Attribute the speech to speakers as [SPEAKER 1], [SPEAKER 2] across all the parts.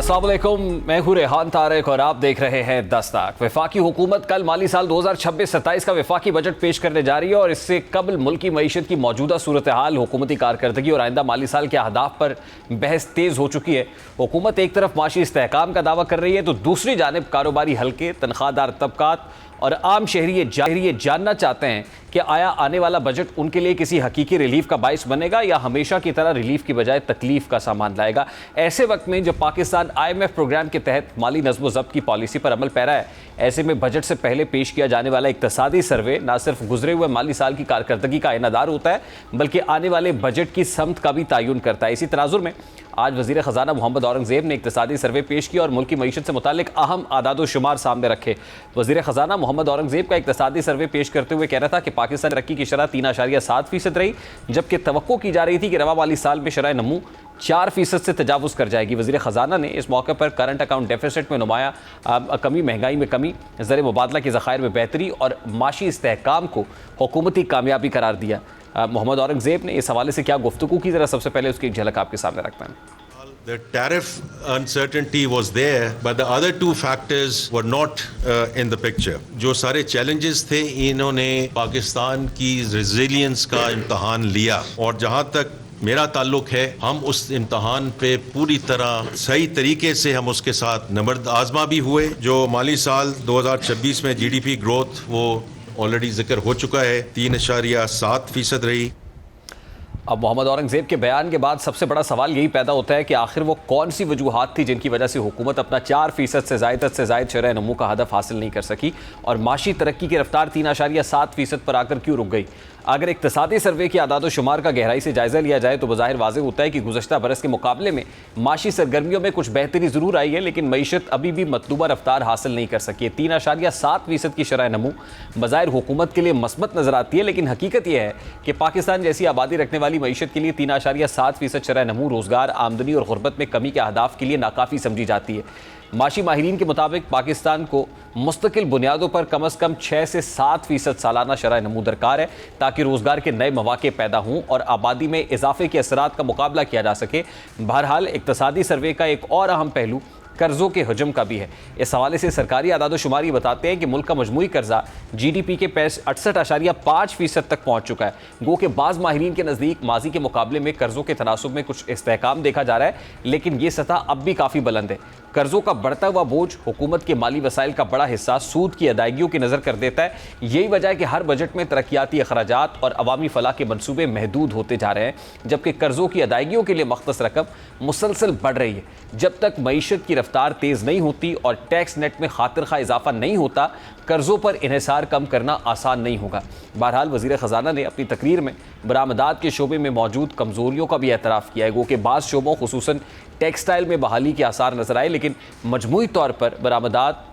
[SPEAKER 1] अस्सलाम वालेकुम, मैं हूं रेहान तारिक और आप देख रहे हैं दस्तक। वफाकी हुकूमत कल माली साल 2026-27 का वफाकी बजट पेश करने जा रही है और इससे कबल मुल्क की मईशत की मौजूदा सूरत हाल, हुकूमती कारकर्दगी और आइंदा माली साल के अहदाफ पर बहस तेज़ हो चुकी है। हुकूमत एक तरफ माशी इस्तेहकाम का दावा कर रही है तो दूसरी जानिब कारोबारी हल्के, तनख्वाहदार तबकात और आम शहरी जानना चाहते हैं कि आया आने वाला बजट उनके लिए किसी हकीकी रिलीफ का बाइस बनेगा या हमेशा की तरह रिलीफ की बजाय तकलीफ का सामान लाएगा। ऐसे वक्त में जब पाकिस्तान IMF प्रोग्राम के तहत माली नज़्म व ज़ब्त की पॉलिसी पर अमल पैरा है, ऐसे में बजट से पहले पेश किया जाने वाला इक्तसादी सर्वे न सिर्फ गुजरे हुए माली साल की कारकर्दगी का आइनादार होता है बल्कि आने वाले बजट की समत का भी तयन करता है। इसी तनाजुर में आज वज़ीर ख़जाना मोहम्मद औरंगज़ेब ने इक्तसादी सर्वे पेश किया और मुल्क की मईशत से मुतालिक अहम आदाद शुमार सामने रखे। वज़ीर ख़जाना मोहम्मद औरंगज़ेब का इक्तसादी सर्वे पेश करते हुए कह रहा था कि पाकिस्तान तरक्की की शरह 3.7% रही, जबकि तवक्को की जा रही थी कि रवा वाली साल में शरह नमू 4% से तजावुज़ कर जाएगी। वज़ीर ख़जाना ने इस मौके पर करंट अकाउंट डेफिसिट में नुमाया कमी, महंगाई में कमी, ज़र मुबादला के ज़खायर में बेहतरी और माशी इस्तेहकाम को हुकूमती कामयाबी करार दिया। मोहम्मद औरंगज़ेब ने इस हवाले से क्या गुफ्तगू की, ज़रा सबसे पहले उसकी एक झलक आपके सामने रखते हैं।
[SPEAKER 2] The tariff uncertainty was there, but the other two factors were not in the picture. जो सारे challenges थे, इन्होंने पाकिस्तान की resilience का इम्तहान लिया और जहाँ तक मेरा ताल्लुक है, हम उस इम्तहान पे पूरी तरह सही तरीके से हम उसके साथ नंबर आजमा भी हुए। जो माली साल 2026 में GDP ग्रोथ वो ऑलरेडी जिक्र हो चुका है, 3.7% रही।
[SPEAKER 1] अब मोहम्मद औरंगज़ेब के बयान के बाद सबसे बड़ा सवाल यही पैदा होता है कि आखिर वो कौन सी वजूहात थी जिनकी वजह से हुकूमत अपना 4% से ज़ायद शरह नमू का हदफ हासिल नहीं कर सकी और माशी तरक्की की रफ्तार 3.7% पर आकर क्यों रुक गई। अगर इक्तसादी सर्वे की आदाद शुमार का गहराई से जायज़ा लिया जाए तो बज़ाहिर वाज़ेह होता है कि गुज़श्ता बरस के मुकाबले में माशी सरगर्मियों में कुछ बेहतरी ज़रूर आई है, लेकिन मईशत अभी भी मतलूबा रफ्तार हासिल नहीं कर सकी है। 3.7% की शरह नमू बज़ाहिर हुकूमत के लिए मस्बत नज़र आती है, लेकिन हकीकत यह है कि पाकिस्तान जैसी आबादी रखने वाली मईशत के लिए 3.7% शरह नमू रोज़गार, आमदनी और गुर्बत में कमी के अहदाफ के लिए नाकाफ़ी समझी जाती है। माशी माहिरीन के मुताबिक पाकिस्तान को मुस्तकिल बुनियादों पर कम अज़ कम 6 से 7% सालाना शरह नमू दरकार है ताकि रोज़गार के नए मौक़े पैदा हों और आबादी में इजाफे के असरात का मुकाबला किया जा सके। बहरहाल इक़्तिसादी सर्वे का एक और अहम पहलू कर्ज़ों के हजम का भी है। इस हवाले से सरकारी आदाद शुमारी बताते हैं कि मुल्क का मजमूई कर्जा GDP के 68.5% तक पहुँच चुका है। गो के बाज़ माहिरीन के नज़दीक माजी के मुकाबले में कर्ज़ों के तनासुब में कुछ इस्तेहकाम देखा जा रहा है, लेकिन ये सतह अब भी काफ़ी बुलंद है। कर्ज़ों का बढ़ता हुआ बोझ हुकूमत के माली वसाइल का बड़ा हिस्सा सूद की अदायगियों की नज़र कर देता है। यही वजह है कि हर बजट में तरक्याती अखराजात और अवामी फलाह के मनसूबे महदूद होते जा रहे हैं, जबकि कर्ज़ों की अदायगियों के लिए मख्तस रकम मुसलसल बढ़ रही है। जब तक मईशत की रफ्तार तेज़ नहीं होती और टैक्स नेट में खातिर खा इजाफा नहीं होता, कर्ज़ों पर इन्हिसार कम करना आसान नहीं होगा। बहरहाल वज़ीर ख़जाना ने अपनी तकरीर में बरामदात के शोबे में मौजूद कमज़ोरियों का भी एतराफ़ किया है। गो के बाज़ शोबों खुसूसन टेक्सटाइल में बहाली के आसार नजर आए, लेकिन मजमूई तौर पर बरामदात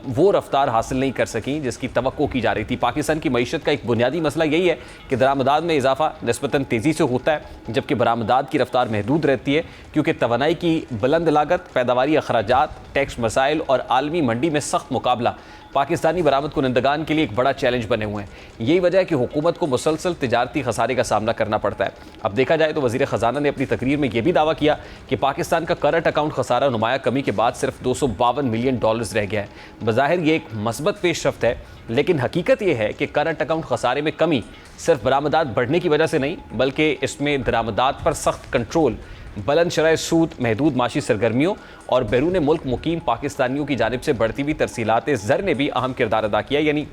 [SPEAKER 1] वो रफ्तार हासिल नहीं कर सकी जिसकी तवक्को की जा रही थी। पाकिस्तान की मईशत का एक बुनियादी मसला यही है कि दरामदात में इजाफा निस्बतन तेज़ी से होता है, जबकि बरामदात की रफ्तार महदूद रहती है क्योंकि तवानाई की बुलंद लागत, पैदावारी अखराजात, टैक्स मसाइल और आलमी मंडी में सख्त मुकाबला पाकिस्तानी बरामद कुनंदगान के लिए एक बड़ा चैलेंज बने हुए हैं। यही वजह है कि हुकूमत को मुसलसल तिजारती खसारे का सामना करना पड़ता है। अब देखा जाए तो वज़ीर ख़जाना ने अपनी तकरीर में यह भी दावा किया कि पाकिस्तान का करंट अकाउंट खसारा नुमाया कमी के बाद सिर्फ $252 मिलियन रह गया है। बज़ाहिर ये एक मस्बत पेशरफ्त है, लेकिन हकीकत यह है कि करंट अकाउंट खसारे में कमी सिर्फ बरामदात बढ़ने की वजह से नहीं, बल्कि इसमें दरामदात पर सख्त कंट्रोल, बुलंद शरह सूद, महदूद माशी सरगर्मियों और बैरून मुल्क मुकीम पाकिस्तानियों की जानिब से बढ़ती हुई तरसीलात ज़र ने भी अहम किरदार अदा किया। यानी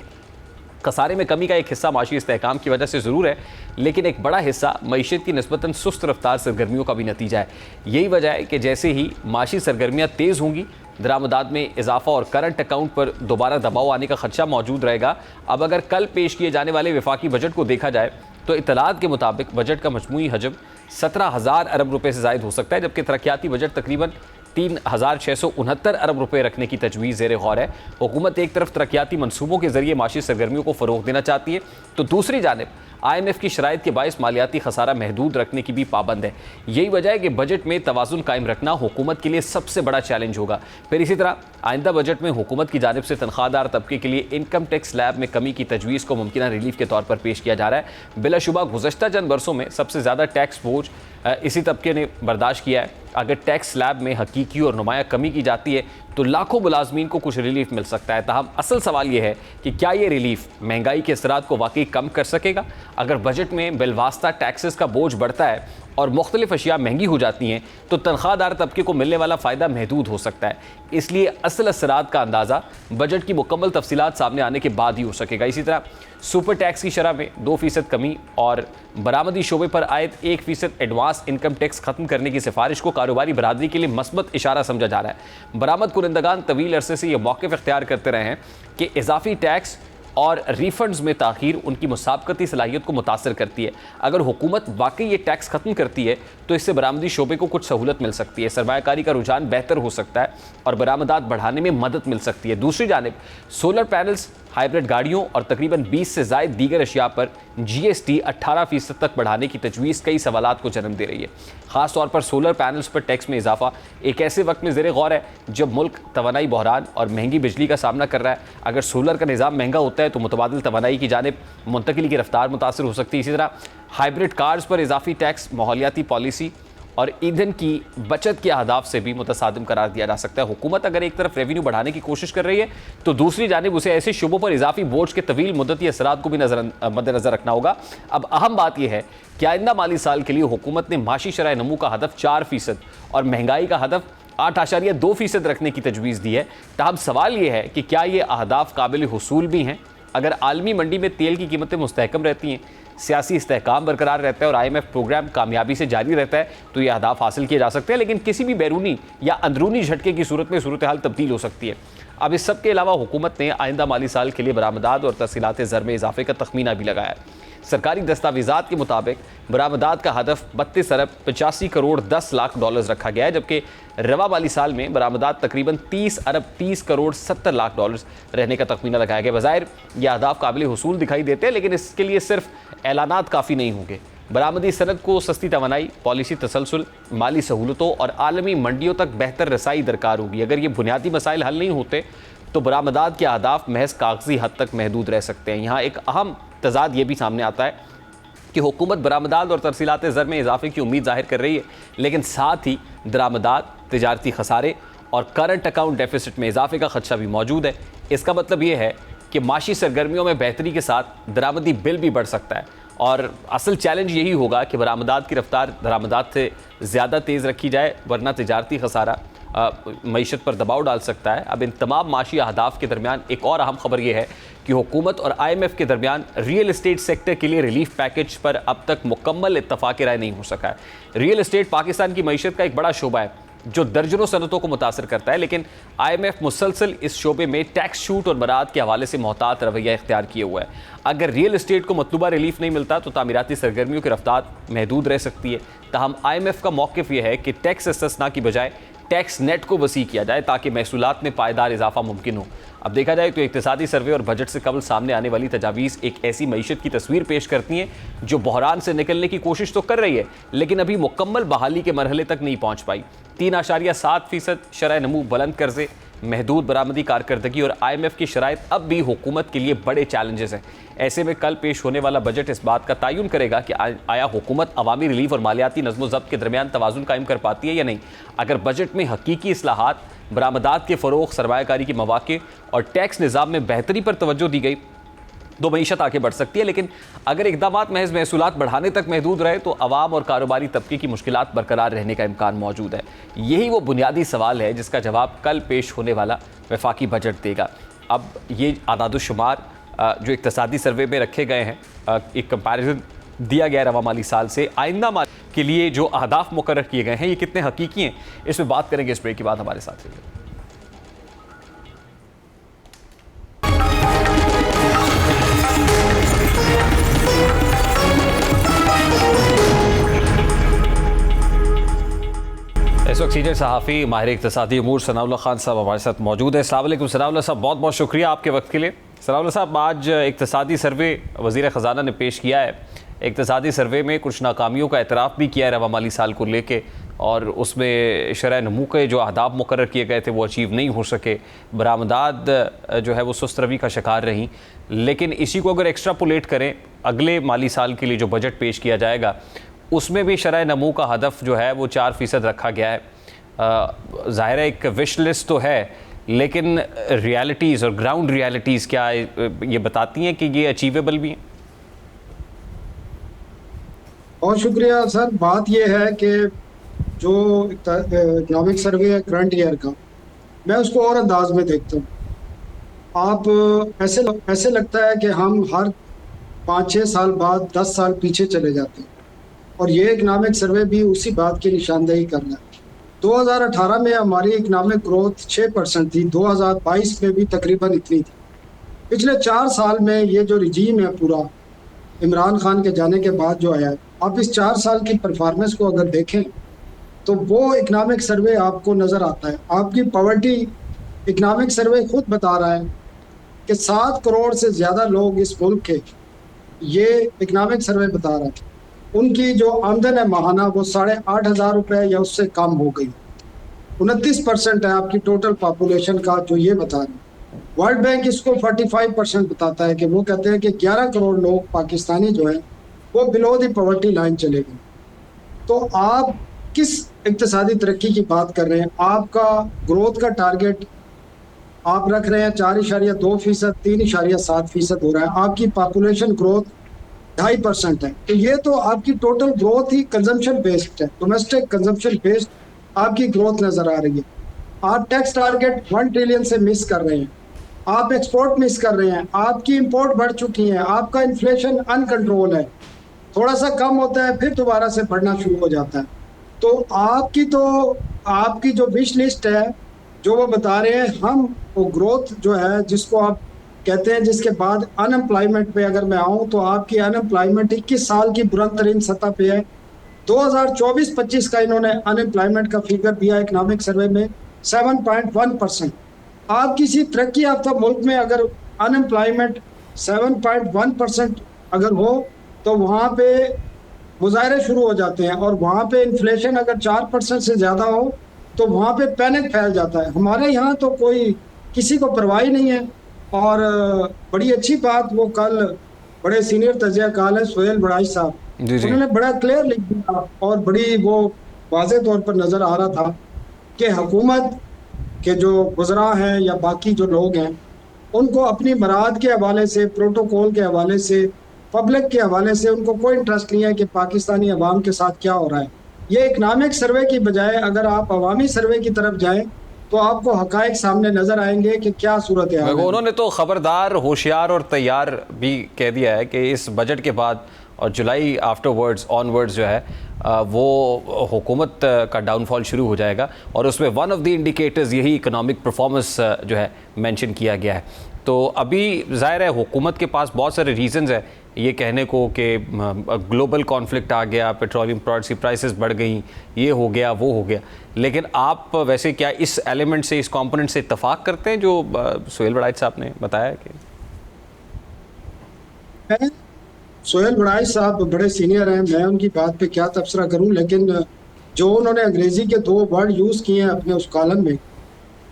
[SPEAKER 1] खसारे में कमी का एक हिस्सा माशी इस्तेहकाम की वजह से ज़रूर है, लेकिन एक बड़ा हिस्सा मईशत की निस्बतन सुस्त रफ्तार सरगर्मियों का भी नतीजा है। यही वजह है कि जैसे ही माशी सरगर्मियाँ तेज़ होंगी, दरामदात में इजाफा और करंट अकाउंट पर दोबारा दबाव आने का खदशा मौजूद रहेगा। अब अगर कल पेश किए जाने वाले वफाकी बजट को देखा जाए तो इत्तलात के मुताबिक बजट का मजमूई हजम 17,000 अरब रुपये से ज़ायद हो सकता है, जबकि तरक्याती बजट तकरीबन 3,669 अरब रुपये रखने की तजवीज़ ज़ेर गौर है। हुकूमत एक तरफ तरक्याती मनसूबों के ज़रिए माशी सरगर्मियों को फ़रोग़ देना चाहती है, तो दूसरी जानिब IMF की शराइत के बायस मालियाती खसारा महदूद रखने की भी पाबंद है। यही वजह है कि बजट में तवाज़ुन कायम रखना हुकूमत के लिए सबसे बड़ा चैलेंज होगा। फिर इसी तरह आइंदा बजट में हुकूमत की जानिब से तनख्वाहदार तबके के लिए इनकम टैक्स स्लैब में कमी की तजवीज़ को मुमकिना रिलीफ के तौर पर पेश किया जा रहा है। बिलाशुबा गुज़श्ता चंद बरसों में सबसे ज़्यादा टैक्स बोझ इसी तबके ने बर्दाश्त किया है। अगर टैक्स स्लैब में हकीकी और नुमाया कमी की जाती है तो लाखों मुलाजमीन को कुछ रिलीफ मिल सकता है। ताहम असल सवाल यह है कि क्या ये रिलीफ महंगाई के असरात को वाकई कम कर सकेगा? अगर बजट में बिलवास्ता टैक्सेस का बोझ बढ़ता है और मुख्तलिफ अशिया महंगी हो जाती हैं तो तनख्वाहदार तबके को मिलने वाला फ़ायदा महदूद हो सकता है। इसलिए असल असरात का अंदाज़ा बजट की मुकम्मल तफसीलात सामने आने के बाद ही हो सकेगा। इसी तरह सुपर टैक्स की शरह में 2% कमी और बरामदी शोबे पर आयद 1% एडवांस इनकम टैक्स खत्म करने की सिफारिश को कारोबारी बरादरी के लिए मस्बत इशारा समझा जा रहा है। बरामद कुनंदगान तवील अरसे से यह मौक़िफ़ इख्तियार करते रहे हैं कि इजाफी टैक्स और रिफंड्स में ताख़ीर उनकी मुसाबकती सलाहियत को मुतासर करती है। अगर हुकूमत वाकई ये टैक्स ख़त्म करती है तो इससे बरामदी शोबे को कुछ सहूलत मिल सकती है, सरमायाकारी का रुझान बेहतर हो सकता है और बरामदात बढ़ाने में मदद मिल सकती है। दूसरी जानिब सोलर पैनल्स, हाइब्रिड गाड़ियों और तकरीबन 20 से ज़ायद दीगर अशिया पर GST 18% तक बढ़ाने की तजवीज़ कई सवालात को जन्म दे रही है। ख़ास तौर पर सोलर पैनल्स पर टैक्स में इजाफा एक ऐसे वक्त में ज़ेरे गौर है जब मुल्क तवानाई बहरान और महंगी बिजली का सामना कर रहा है। अगर सोलर का निज़ाम महंगा होता है तो मुतबादिल तवानाई की जानिब मुंतकिली की रफ्तार मुतासर हो सकती है। इसी तरह हाइब्रिड कार्स पर इजाफी टैक्स माहौलियाती पॉलिसी और ईंधन की बचत के अहदाफ से भी मुतसादिम करार दिया जा सकता है। हुकूमत अगर एक तरफ रेवेन्यू बढ़ाने की कोशिश कर रही है तो दूसरी जानिब उसे ऐसे शुबों पर इजाफी बोझ के तवील मुद्दती असरात को भी मद्देनजर रखना होगा। अब अहम बात यह है कि आइंदा माली साल के लिए हुकूमत ने माशी शरह नमू का हदफ 4% और महंगाई का हदफ 8.2% रखने की तजवीज़ दी है। तब सवाल यह है कि क्या ये अहदाफ काबिल हुसूल भी हैं? अगर आलमी मंडी में तेल की कीमतें मुस्तहकम रहती हैं, सियासी इस्तेहकाम बरकरार रहता है और IMF प्रोग्राम कामयाबी से जारी रहता है तो ये अहदाफ हासिल किए जा सकते हैं। लेकिन किसी भी बैरूनी या अंदरूनी झटके की सूरत में सूरत हाल तब्दील हो सकती है। अब इस सब के अलावा हुकूमत ने आइंदा माली साल के लिए बरामदात और तफसीलात ज़र में इजाफे का तखमीना भी लगाया है। सरकारी दस्तावेज़ात के मुताबिक बरामदात का हदफ 32 अरब 85 करोड़ 10 लाख डॉलर रखा गया है, जबकि रवा वाली साल में बरामदात तकरीबन 30 अरब 30 करोड़ 70 लाख डॉलर रहने का तखमीना लगाया गया। बज़ाहिर यह अहदाफ काबिल हुसूल दिखाई देते हैं, लेकिन इसके लिए सिर्फ ऐलानात काफ़ी नहीं होंगे। बरामदी सनद को सस्ती तवानाई, पॉलिसी तसलसल, माली सहूलतों और आलमी मंडियों तक बेहतर रसाई दरकार होगी। अगर ये बुनियादी मसाइल हल नहीं होते तो बरामदात के अहदाफ महज कागजी हद तक महदूद रह सकते हैं। यहाँ एक अहम तजाद ये भी सामने आता है कि हुकूमत बरामदात और तरसीलात ज़र में इजाफे की उम्मीद जाहिर कर रही है, लेकिन साथ ही दरामदात, तिजारती खसारे और करंट अकाउंट डेफिसिट में इजाफे का खदशा भी मौजूद है। इसका मतलब ये है कि माशी सरगर्मियों में बेहतरी के साथ दरामदी बिल भी बढ़ सकता है और असल चैलेंज यही होगा कि बरामदात की रफ्तार दरामदात से ज़्यादा तेज़ रखी जाए, वरना तिजारती खसारा मईशत पर दबाव डाल सकता है। अब इन तमाम माशी अहदाफ के दरमियान एक और अहम खबर यह है कि हुकूमत और IMF के दरमियान रियल एस्टेट सेक्टर के लिए रिलीफ पैकेज पर अब तक मुकम्मल इत्तफाक राय नहीं हो सका है। रियल एस्टेट पाकिस्तान की मईशत का एक बड़ा शोबा है जो दर्जनों सनतों को मुतासर करता है, लेकिन IMF मुसलसल इस शोबे में टैक्स छूट और बरात के हवाले से मोहतात रवैया इख्तियार किए हुआ है। अगर रियल एस्टेट को मतलूबा रिलीफ नहीं मिलता तो तामीराती सरगर्मियों की रफ्तार महदूद रह सकती है। ताहम IMF का मौक़िफ़ यह है कि टैक्स इस्तिस्ना की बजाय टैक्स नेट को वसी किया जाए ताकि महसूलात में पायदार इजाफा मुमकिन हो। अब देखा जाए तो इक़्तिसादी सर्वे और बजट से कबल सामने आने वाली तजावीज़ एक ऐसी मईशत की तस्वीर पेश करती हैं जो बहरान से निकलने की कोशिश तो कर रही है, लेकिन अभी मुकम्मल बहाली के मरहले तक नहीं पहुँच पाई। 3.7% शरह नमू, बुलंद कर्जे, महदूद बरामदी कारकर्दगी और IMF की शराइत अब भी हुकूमत के लिए बड़े चैलेंजेस हैं। ऐसे में कल पेश होने वाला बजट इस बात का तयन करेगा कि आया हुकूमत अवामी रिलीफ और मालियाती नज़्म-ओ-ज़ब्त के दरमियान तवाज़ुन कायम कर पाती है या नहीं। अगर बजट में हकीकी इस्लाहात, बरामदात के फ़रोग़, सरमायाकारी के मौक़े और टैक्स निज़ाम में बेहतरी पर तवज्जो दी गई तो मईशत आगे बढ़ सकती है। लेकिन अगर इक़दामात महज महसूलात बढ़ाने तक महदूद रहे तो अवाम और कारोबारी तबके की मुश्किलात बरकरार रहने का इम्कान मौजूद है। यही वो बुनियादी सवाल है जिसका जवाब कल पेश होने वाला वफाकी बजट देगा। अब ये आदादुशुमार जो इक़्तिसादी सर्वे में रखे गए हैं, एक कंपैरिजन दिया गया रवा माली साल से आइंदा माल के लिए जो अहदाफ मुकर्रर किए गए हैं ये कितने हकीकी हैं, इस पर बात करेंगे इस ब्रेक के बाद। हमारे साथ रहिए। इस वक्त सीनियर सहाफ़ी माहिर इक़्तिसादी अमूर सनाउल्लाह खान साहब हमारे साथ मौजूद है। अस्सलाम वालेकुम सनाउल्लाह साहब, बहुत बहुत शुक्रिया आपके वक्त के लिए। सनाउल्लाह साहब, आज इक़्तिसादी सर्वे वज़ीर ख़ज़ाना ने पेश किया है। इक़्तिसादी सर्वे में कुछ नाकामियों का एतराफ़ भी किया है रवा माली साल को लेके, और उसमें शरह नमू के जो अहदाफ मुकर्रर किए गए थे वो अचीव नहीं हो सके, बरामदात जो है वो सुस्त रवी का शिकार रहीं। लेकिन इसी को अगर एक्स्ट्रापोलेट करें अगले माली साल के लिए जो बजट पेश किया जाएगा उसमें भी शरह नमू का हदफ जो है वो 4% रखा गया है। ज़ाहिर है एक विश लिस्ट तो है, लेकिन रियलिटीज़ और ग्राउंड रियलिटीज़ क्या ये बताती हैं कि ये अचीवेबल भी हैं?
[SPEAKER 3] बहुत शुक्रिया सर। बात यह है कि जो इकोनॉमिक सर्वे है करंट ईयर का, मैं उसको और अंदाज में देखता हूँ। आप ऐसे लगता है कि हम हर 5-6 साल बाद 10 साल पीछे चले जाते हैं, और ये इकोनॉमिक सर्वे भी उसी बात की निशानदेही कर रहा है। 2018 में हमारी इकोनॉमिक ग्रोथ 6% थी, 2022 में भी तकरीबन इतनी थी। पिछले 4 साल में ये जो रिजीम है पूरा इमरान खान के जाने के बाद जो आया है, आप इस 4 साल की परफॉर्मेंस को अगर देखें तो वो इकोनॉमिक सर्वे आपको नज़र आता है। आपकी पॉवर्टी इकोनॉमिक सर्वे खुद बता रहा है कि 7 करोड़ से ज़्यादा लोग इस मुल्क के, ये इकोनॉमिक सर्वे बता रहा है, उनकी जो आमदन है माहाना वो 8,500 रुपये या उससे कम हो गई। 29% है आपकी टोटल पॉपुलेशन का जो ये बता रहे हैं। वर्ल्ड बैंक इसको 45% बताता है कि वो कहते हैं कि 11 करोड़ लोग पाकिस्तानी जो है वो बिलो द पॉवर्टी लाइन चले गए। तो आप किस इक्तिसादी तरक्की की बात कर रहे हैं? आपका ग्रोथ का टारगेट आप रख रहे हैं 4.2%, 3.7% हो रहा है। आपकी पॉपुलेशन ग्रोथ 2.5% है। तो ये तो आपकी टोटल ग्रोथ ही कंजम्पशन बेस्ड है, डोमेस्टिक कंजम्पशन बेस्ड आपकी ग्रोथ नजर आ रही है। आप टैक्स टारगेट 1 ट्रिलियन से मिस कर रहे हैं, आप एक्सपोर्ट मिस कर रहे हैं, आपकी इंपोर्ट बढ़ चुकी है, आपका इन्फ्लेशन अनकंट्रोल है, थोड़ा सा कम होता है फिर दोबारा से बढ़ना शुरू हो जाता है। तो आपकी जो विश लिस्ट है जो वो बता रहे हैं, हम वो ग्रोथ जो है जिसको आप कहते हैं, जिसके बाद अनएम्प्लॉयमेंट पे अगर मैं आऊँ तो आपकी अनएम्प्लॉयमेंट 21 साल की बुलंद तरीन सतह पे है। 2024-25 का इन्होंने अनएम्प्लॉयमेंट का फिगर दिया इकोनॉमिक सर्वे में 7.1%। आप किसी तरक्की याफ्ता मुल्क में अगर अनएम्प्लॉयमेंट 7.1% अगर हो तो वहाँ पे मुजाहरे शुरू हो जाते हैं, और वहाँ पे इन्फ्लेशन अगर 4% से ज़्यादा हो तो वहाँ पे पैनिक फैल जाता है। हमारे यहाँ तो कोई किसी को परवाह ही नहीं है। और बड़ी अच्छी बात वो कल बड़े सीनियर तज्ज़ियाकार है सोहेल बड़ाई साहब, उन्होंने बड़ा क्लियर लिख दिया और बड़ी वो वाज़ेह तौर पर नज़र आ रहा था कि हुकूमत के जो गुज़रा हैं या बाकी जो लोग हैं उनको अपनी मराद के हवाले से, प्रोटोकॉल के हवाले से, पब्लिक के हवाले से उनको कोई इंटरेस्ट नहीं है कि पाकिस्तानी अवाम के साथ क्या हो रहा है। ये इकनॉमिक सर्वे की बजाय अगर आप अवामी सर्वे की तरफ जाएं तो आपको हकायक सामने नजर आएंगे कि क्या सूरत है।
[SPEAKER 1] उन्होंने तो खबरदार, होशियार और तैयार भी कह दिया है कि इस बजट के बाद और जुलाई आफ्टरवर्ड्स ऑनवर्ड्स जो है वो हुकूमत का डाउनफॉल शुरू हो जाएगा, और उसमें वन ऑफ द इंडिकेटर्स यही इकोनॉमिक परफॉर्मेंस जो है मेंशन किया गया है। तो अभी ज़ाहिर है हुकूमत के पास बहुत सारे रीज़न्स हैं ये कहने को कि ग्लोबल कॉन्फ्लिक्ट आ गया, पेट्रोलियम प्रोडक्ट्स की प्राइसेस बढ़ गई, ये हो गया वो हो गया, लेकिन आप वैसे क्या इस एलिमेंट से, इस कंपोनेंट से इत्तफाक करते हैं जो सोहेल बड़ाई साहब ने बताया कि
[SPEAKER 3] सोहेल बड़ाई साहब बड़े सीनियर हैं, मैं उनकी बात पे क्या तबसरा करूं, लेकिन जो उन्होंने अंग्रेज़ी के 2 वर्ड यूज़ किए हैं अपने उस कॉलम में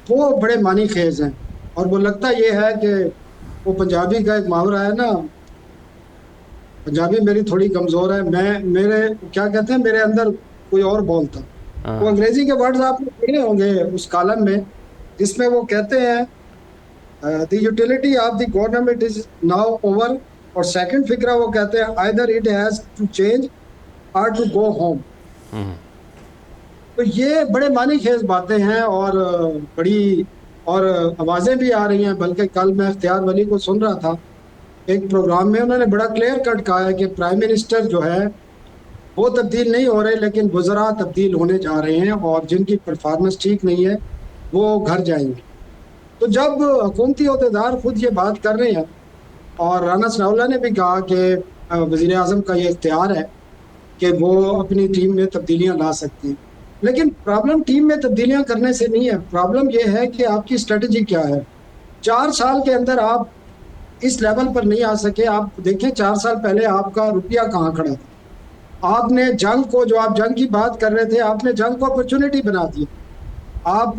[SPEAKER 3] वो बड़े मानी खेज हैं। और वो लगता ये है कि वो पंजाबी का एक मुहावरा है ना, पंजाबी मेरी थोड़ी कमज़ोर है, मेरे क्या कहते हैं, मेरे अंदर कोई और बोलता। वो अंग्रेज़ी के वर्ड्स आपने पढ़े होंगे उस कॉलम में जिसमें वो कहते हैं the utility of the government is now over, और सेकंड फिक्रा वो कहते हैं either it has to change or to go home. तो ये बड़े मानी खेज बातें हैं और बड़ी और आवाज़ें भी आ रही हैं। बल्कि कल मैं इख्तियार वली को सुन रहा था एक प्रोग्राम में, उन्होंने बड़ा क्लियर कट कहा है कि प्राइम मिनिस्टर जो है वो तब्दील नहीं हो रहे, लेकिन वज़रा तब्दील होने जा रहे हैं, और जिनकी परफॉर्मेंस ठीक नहीं है वो घर जाएंगे। तो जब हुकूमती अहदेदार खुद ये बात कर रहे हैं, और राना सनाउल्लाह ने भी कहा कि वज़ीर आज़म का ये इख्तियार है कि वो अपनी टीम में तब्दीलियाँ ला सकते हैं, लेकिन प्रॉब्लम टीम में तब्दीलियाँ करने से नहीं है। प्रॉब्लम ये है कि आपकी स्ट्रेटजी क्या है। 4 साल के अंदर आप इस लेवल पर नहीं आ सके। आप देखें 4 साल पहले आपका रुपया कहाँ खड़ा था। आपने जंग को, जो आप जंग की बात कर रहे थे, आपने जंग को अपॉर्चुनिटी बना दी। आप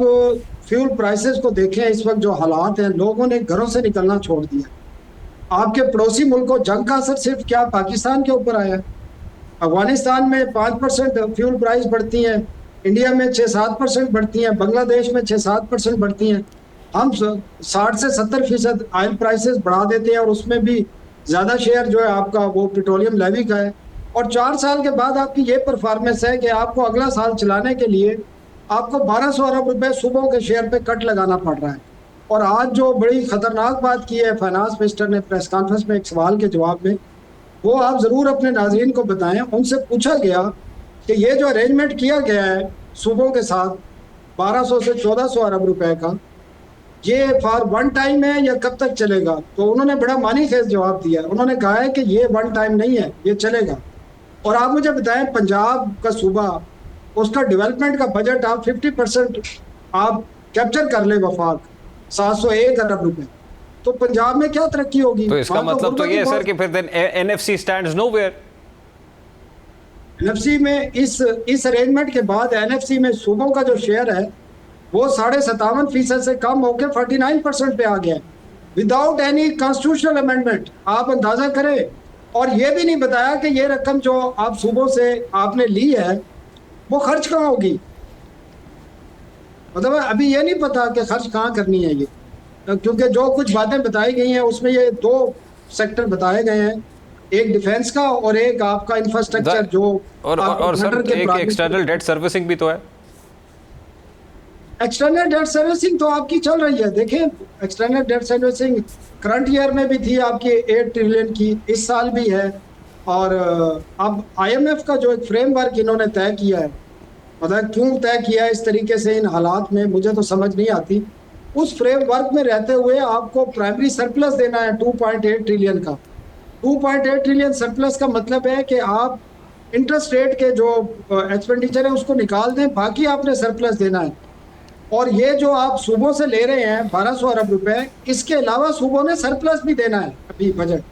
[SPEAKER 3] फ्यूल प्राइसेस को देखें, इस वक्त जो हालात हैं, लोगों ने घरों से निकलना छोड़ दिया। आपके पड़ोसी मुल्कों, जंग का असर सिर्फ क्या पाकिस्तान के ऊपर आया, अफगानिस्तान में 5% फ्यूल प्राइस बढ़ती हैं, इंडिया में 6-7% बढ़ती हैं, बांग्लादेश में 6-7% बढ़ती हैं। हम 60 से 70% ऑयल प्राइसेस बढ़ा देते हैं और उसमें भी ज़्यादा शेयर जो है आपका वो पेट्रोलियम लेवी का है। और 4 साल के बाद आपकी ये परफॉर्मेंस है कि आपको अगला साल चलाने के लिए आपको 1200 अरब रुपए सुबह के शेयर पे कट लगाना पड़ रहा है। और आज जो बड़ी खतरनाक बात की है फाइनेंस मिनिस्टर ने प्रेस कॉन्फ्रेंस में एक सवाल के जवाब में, वो आप ज़रूर अपने नाज़रीन को बताएं। उनसे पूछा गया कि ये जो अरेंजमेंट किया गया है सूबों के साथ 1200 से 1400 अरब रुपए का, ये फॉर वन टाइम है या कब तक चलेगा? तो उन्होंने बड़ा मानी खेज जवाब दिया। उन्होंने कहा है कि ये वन टाइम नहीं है, ये चलेगा। और आप मुझे बताएं, पंजाब का सूबा, उसका डेवलपमेंट का बजट आप 50% आप कैप्चर कर ले वफाक, 701 अरब रुपए, तो पंजाब में क्या तरक्की होगी?
[SPEAKER 1] तो इसका मतलब तो ये है सर कि फिर then NFC stands nowhere.
[SPEAKER 3] NFC में इस अरेंजमेंट के बाद एनएफसी में सूबों का जो शेयर है वो 57.5% से कम होकर 49% पे आ गया विदाउट एनी कॉन्स्टिट्यूशनल अमेंडमेंट। आप अंदाजा करें। और ये भी नहीं बताया कि ये रकम जो आप सूबों से आपने ली है वो खर्च कहाँ होगी। मतलब अभी ये नहीं पता कि खर्च कहाँ करनी है ये, क्योंकि जो कुछ बातें बताई गई हैं उसमें ये 2 सेक्टर बताए गए हैं, एक डिफेंस का और एक आपका इंफ्रास्ट्रक्चर जो
[SPEAKER 1] और सर एक एक्सटर्नल डेट सर्विसिंग भी तो है।
[SPEAKER 3] एक्सटर्नल डेट सर्विसिंग तो आपकी चल रही है। देखिए, external debt servicing current year में भी थी आपकी 8 ट्रिलियन की, इस साल भी है। और अब आईएमएफ का जो एक फ्रेमवर्क इन्होंने तय किया है, मतलब क्यों तय किया है इस तरीके से इन हालात में, मुझे तो समझ नहीं आती। उस फ्रेमवर्क में रहते हुए आपको प्राइमरी सरप्लस देना है 2.8 ट्रिलियन का। 2.8 ट्रिलियन सरप्लस का मतलब है कि आप इंटरेस्ट रेट के जो एक्सपेंडिचर है उसको निकाल दें, बाकी आपने सरप्लस देना है। और ये जो आप सूबों से ले रहे हैं 1200 अरब रुपए, इसके अलावा सूबों ने सरप्लस भी देना है अभी बजट।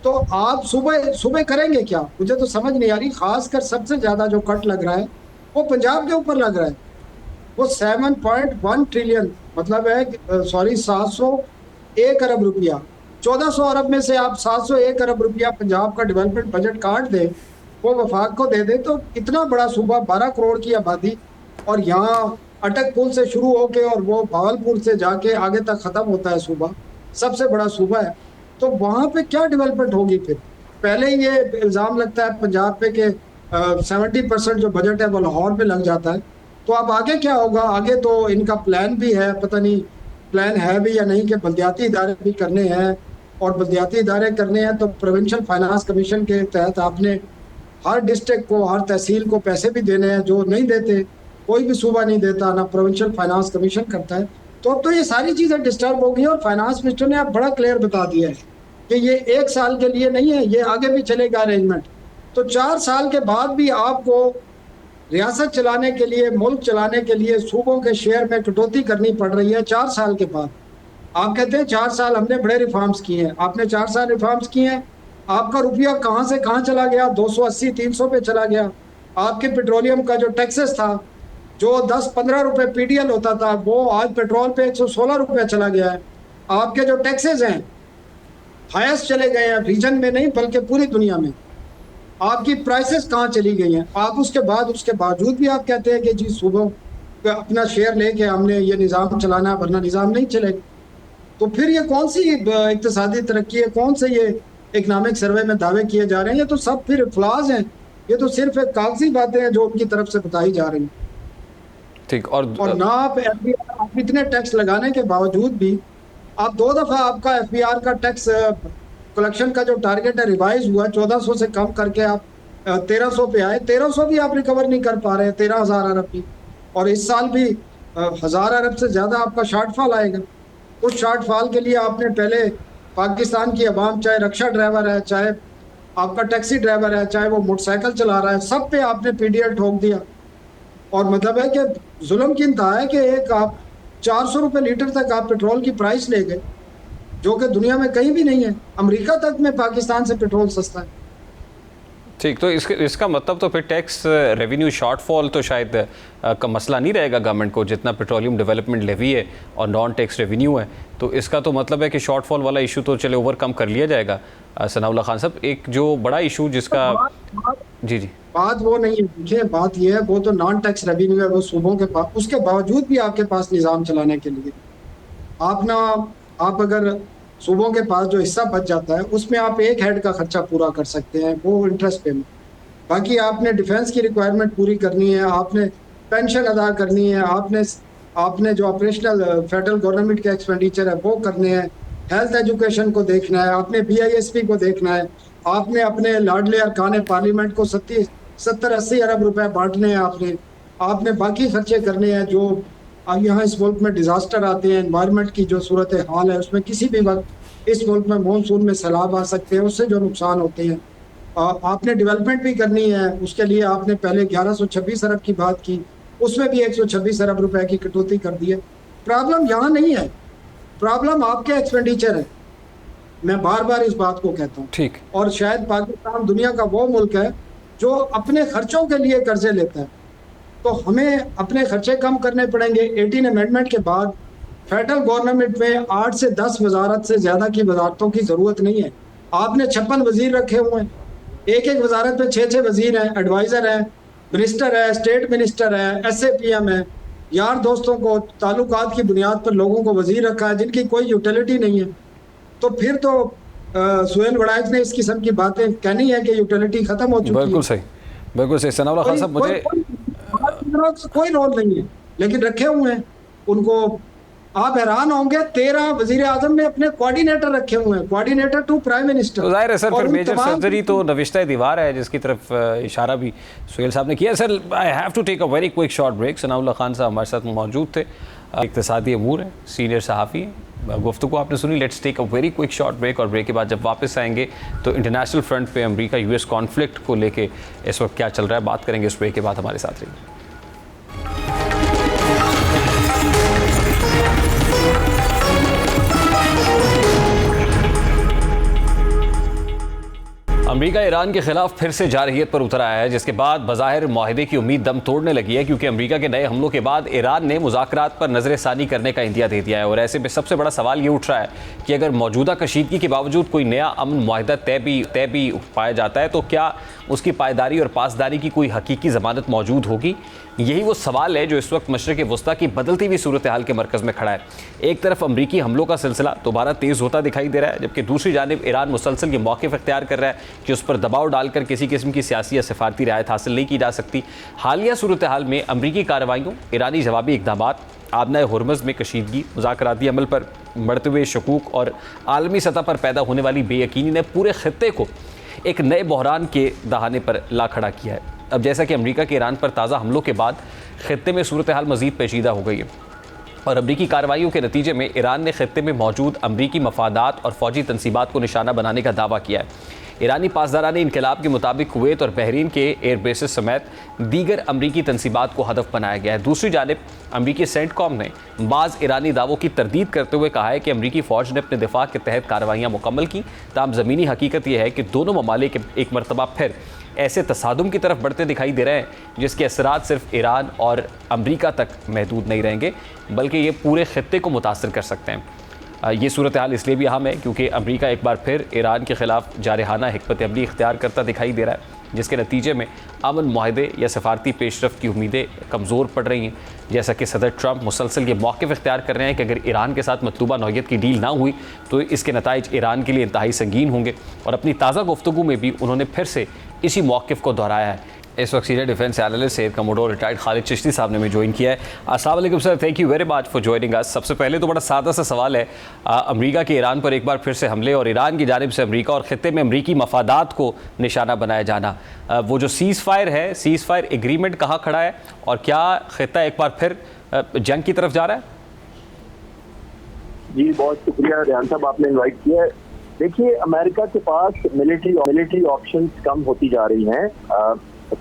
[SPEAKER 3] तो आप सुबह करेंगे क्या? मुझे तो समझ नहीं आ रही। खासकर सबसे ज़्यादा जो कट लग रहा है वो पंजाब के ऊपर लग रहा है। वो 7.1 ट्रिलियन मतलब है, सॉरी 701 अरब रुपया, 1400 अरब में से आप 701 अरब रुपया पंजाब का डेवलपमेंट बजट काट दें, वो वफाक को दे दे, तो इतना बड़ा सूबा, 12 करोड़ की आबादी, और यहाँ अटक पुल से शुरू होके और वो भावलपुर से जाके आगे तक ख़त्म होता है सूबा, सबसे बड़ा सूबा है। तो वहाँ पे क्या डेवलपमेंट होगी फिर? पहले ही ये इल्ज़ाम लगता है पंजाब पे कि 70% जो बजट है वो लाहौर में लग जाता है। तो अब आगे क्या होगा? आगे तो इनका प्लान भी है, पता नहीं प्लान है भी या नहीं, कि बल्दियाती इदारे भी करने हैं। और बल्दियाती इदारे करने हैं तो प्रोविंशियल फाइनेंस कमीशन के तहत आपने हर डिस्ट्रिक्ट को, हर तहसील को पैसे भी देने हैं, जो नहीं देते, कोई भी सूबा नहीं देता, ना प्रोविंशियल फाइनेंस कमीशन करता है। तो अब तो ये सारी चीज़ें डिस्टर्ब हो गई और फाइनेंस मिनिस्टर ने अब बड़ा क्लियर बता दिया है कि ये 1 साल के लिए नहीं है, ये आगे भी चलेगा अरेंजमेंट। तो 4 साल के बाद भी आपको रियासत चलाने के लिए, मुल्क चलाने के लिए सूबों के शेयर में कटौती करनी पड़ रही है 4 साल के बाद। आप कहते हैं 4 साल हमने बड़े रिफॉर्म्स किए हैं। आपने 4 साल रिफॉर्म्स किए हैं, आपका रुपया कहाँ से कहाँ चला गया? 280-300 पे चला गया। आपके पेट्रोलियम का जो टैक्सेस था, जो 10-15 रुपए पीडीएल होता था, वो आज पेट्रोल पे 116 रुपये चला गया है। आपके जो टैक्सेस हैं हाईएस्ट चले गए हैं, रीजन में नहीं बल्कि पूरी दुनिया में। आपकी प्राइसेस कहाँ चली गई हैं? आप उसके बावजूद भी आप कहते हैं कि जी सूबों अपना शेयर लेके हमने ये निज़ाम चलाना है, वरना निज़ाम नहीं चलेगा। तो फिर ये कौन सी इक्तिसादी तरक्की है? कौन से ये इकनॉमिक सर्वे में दावे किए जा रहे हैं? ये तो सब फिर फ्लॉज हैं। ये तो सिर्फ एक कागजी बातें हैं जो उनकी तरफ से बताई जा रही हैं।
[SPEAKER 1] ठीक।
[SPEAKER 3] और ना आप इतने टैक्स लगाने के बावजूद भी आप 2 दफ़ा आपका एफबीआर का टैक्स कलेक्शन का जो टारगेट है रिवाइज हुआ, 1400 से कम करके आप 1300 पे आए। 1300 भी आप रिकवर नहीं कर पा रहे हैं, 13,000 अरब की। और इस साल भी 1000 अरब से ज़्यादा आपका शॉर्टफॉल आएगा। उस शॉर्टफॉल के लिए आपने पहले पाकिस्तान की आवाम, चाहे रक्षा ड्राइवर है, चाहे आपका टैक्सी ड्राइवर है, चाहे वो मोटरसाइकिल चला रहा है, सब पे आपने पीडीएल ठोक दिया। और मतलब है कि जुल्म की इंतहा है कि एक आप 400 रुपये लीटर तक आप पेट्रोल की प्राइस ले गए, जो कि दुनिया में कहीं भी नहीं है। अमेरिका तक में पाकिस्तान से पेट्रोल सस्ता है।
[SPEAKER 1] ठीक, तो इसका मतलब तो फिर टैक्स रेवेन्यू शॉर्टफॉल तो शायद का मसला नहीं रहेगा गवर्नमेंट को, जितना पेट्रोलियम डेवलपमेंट लेवी है और नॉन टैक्स रेवेन्यू है, तो इसका तो मतलब है कि शॉर्टफॉल वाला इशू तो चले ओवरकम कर लिया जाएगा। सनाउल्लाह खान साहब, एक जो बड़ा इशू जिसका जी
[SPEAKER 3] बात वो नहीं है, देखिए बात ये है, वो तो नॉन टैक्स रेवेन्यू है, वो सूबों के पास, उसके बावजूद भी आपके पास निज़ाम चलाने के लिए आप अगर सूबों के पास जो हिस्सा बच जाता है उसमें आप एक हेड का खर्चा पूरा कर सकते हैं, वो इंटरेस्ट पेमेंट। बाकी आपने डिफेंस की रिक्वायरमेंट पूरी करनी है, आपने पेंशन अदा करनी है, आपने जो ऑपरेशनल फेडरल गवर्नमेंट के एक्सपेंडिचर है वो करने हैं, हेल्थ एजुकेशन को देखना है, आपने BISP को देखना है, आपने अपने लाडले अरकान पार्लियामेंट को 70-80 अरब रुपए बांटने हैं, आपने बाकी खर्चे करने हैं जो यहाँ इस मुल्क में डिजास्टर आते हैं, एनवायरनमेंट की जो सूरत हाल है उसमें किसी भी वक्त इस मुल्क में मानसून में सैलाब आ सकते हैं, उससे जो नुकसान होते हैं। आपने डेवलपमेंट भी करनी है, उसके लिए आपने पहले 1126 अरब की बात की, उसमें भी 126 अरब रुपए की कटौती कर दी है। प्रॉब्लम यहाँ नहीं है, प्रॉब्लम आपके एक्सपेंडिचर है, मैं बार बार इस बात को कहता हूँ।
[SPEAKER 1] ठीक,
[SPEAKER 3] और शायद पाकिस्तान दुनिया का वो मुल्क है जो अपने खर्चों के लिए कर्जे लेता है, तो हमें अपने खर्चे कम करने पड़ेंगे। 18 अमेंडमेंट के बाद फेडरल गवर्नमेंट में 8 से 10 वजारत से ज्यादा की वजारतों की जरूरत नहीं है। आपने 56 वजीर रखे हुए हैं, एक वजारत में 6 वजीर हैं, एडवाइजर है, मिनिस्टर है, स्टेट मिनिस्टर है, SAPM है, यार दोस्तों को ताल्लुकात की बुनियाद पर लोगों को वजीर रखा है जिनकी कोई यूटिलिटी नहीं है। तो फिर तो सुहेल वड़ाइच ने इस किस्म की बातें कहनी है कि यूटिलिटी खत्म हो चुकी है।
[SPEAKER 1] बिल्कुल सही सनाउल्लाह खान साहब, मुझे
[SPEAKER 3] कोई रोल नहीं है, लेकिन रखे हुए हैं उनको। आप हैरान होंगे 13 वजीर आजम ने अपने कोऑर्डिनेटर रखे हुए हैं, कोऑर्डिनेटर टू प्राइम मिनिस्टर।
[SPEAKER 1] तो जाहिर है सर, फिर मेजर सर्जरी तो नविश्ता दीवार है जिसकी तरफ इशारा भी सुहेल साहब ने किया। Sir, I have to take a very quick short break. Sanaullah Khan साहब हमारे साथ मौजूद थे, इक्तिसादी अमूर है, सीनियर सहाफ़ी हैं। गुफ्तगू आपने सुनी। Let's take a very quick short break, और ब्रेक के बाद जब वापस आएंगे तो इंटरनेशनल फ्रंट पे अमेरिका US कॉन्फ्लिक्ट को लेके इस वक्त क्या चल रहा है बात करेंगे। इस ब्रेक के बाद हमारे साथ रहिए। अमेरिका ईरान के खिलाफ फिर से जारहियत पर उतर आया है, जिसके बाद बज़ाहिर मुआहदे की उम्मीद दम तोड़ने लगी है, क्योंकि अमेरिका के नए हमलों के बाद ईरान ने मुज़ाकरात पर नज़र-ए-सानी करने का इंदिया दे दिया है। और ऐसे में सबसे बड़ा सवाल ये उठ रहा है कि अगर मौजूदा कशीदगी के बावजूद कोई नया अमन मुआहदा तय भी पाया जाता है तो क्या उसकी पायदारी और पासदारी की कोई हकीकी ज़मानत मौजूद होगी? यही वो सवाल है जो इस वक्त मशरिक़ वस्ता की बदलती हुई सूरत हाल के मरकज़ में खड़ा है। एक तरफ अमरीकी हमलों का सिलसिला दोबारा तेज़ होता दिखाई दे रहा है, जबकि दूसरी जानिब ईरान मुसलसल ये मौक़िफ़ इख्तियार कर रहा है कि उस पर दबाव डालकर किसी किस्म की सियासी या सिफारती रियायत हासिल नहीं की जा सकती। हालिया सूरत हाल में अमरीकी कार्रवाइयों, ईरानी जवाबी इक़दामात, आबनाए हुर्मुज़ में कशीदगी, मुज़ाकराती अमल पर बढ़ते हुए शकूक और आलमी सतह पर पैदा होने वाली बेयकीनी ने पूरे खित्ते को एक नए बहरान के दहाने पर ला खड़ा किया है। अब जैसा कि अमेरिका के ईरान पर ताज़ा हमलों के बाद खित्ते में सूरत हाल मज़ीद पेचीदा हो गई है, और अमरीकी कार्रवाइयों के नतीजे में ईरान ने खित्ते में मौजूद अमरीकी मफादात और फ़ौजी तनसीबात को निशाना बनाने का दावा किया है। ईरानी पासदारानी इनकलाब के मुताबिक कुवैत और बहरीन के एयर बेसेस समेत दीगर अमरीकी तनसीबात को हदफ बनाया गया है। दूसरी जानिब अमरीकी सेंटकॉम ने बाज़ ईरानी दावों की तरदीद करते हुए कहा है कि अमरीकी फ़ौज ने अपने दिफा के तहत कार्रवाइयाँ मुकम्मल की। ताहम ज़मीनी हकीकत यह है कि दोनों ममालिक एक मरतबा फिर ऐसे तसादुम की तरफ बढ़ते दिखाई दे रहे हैं जिसके असरात सिर्फ ईरान और अमरीका तक महदूद नहीं रहेंगे, बल्कि ये पूरे खित्ते को मुतासर कर सकते हैं। ये सूरत हाल इसलिए भी अहम है क्योंकि अमरीका एक बार फिर ईरान के ख़िलाफ़ जारहाना हिकमत अमली इख्तियार करता दिखाई दे रहा है, जिसके नतीजे में अमन मुआहदे या सफारती पेशरफ की उम्मीदें कमज़ोर पड़ रही हैं। जैसा कि सदर ट्रंप मुसलसल ये मौक़िफ़ इख्तियार कर रहे हैं कि अगर ईरान के साथ मतलूबा नौइयत की डील ना हुई तो इसके नताइज ईरान के लिए इंतहाई संगीन होंगे, और अपनी ताज़ा गुफ्तगू में भी उन्होंने फिर से इसी मौक़िफ़ को दोहराया है। इस वक्त senior defence analyst air commodore retired Khalid Chishti साहब ने भी ज्वाइन किया है। अस्सलाम वालेकुम sir, thank you very much for joining us. सबसे पहले तो बड़ा सादा सा सवाल है, अमरीका के ईरान पर एक बार फिर से हमले और ईरान की जानिब से अमरीका और खित्ते में अमरीकी मफादात को निशाना बनाया जाना, वो जो सीज़ फायर है, सीज़ फायर एग्रीमेंट कहाँ खड़ा है, और क्या खित्ता एक बार फिर जंग की तरफ जा रहा है?
[SPEAKER 4] जी बहुत शुक्रिया रियान साहब, आपने इन्वाइट किया है। देखिए, अमेरिका के पास मिलिट्री ऑप्शंस कम होती जा रही हैं।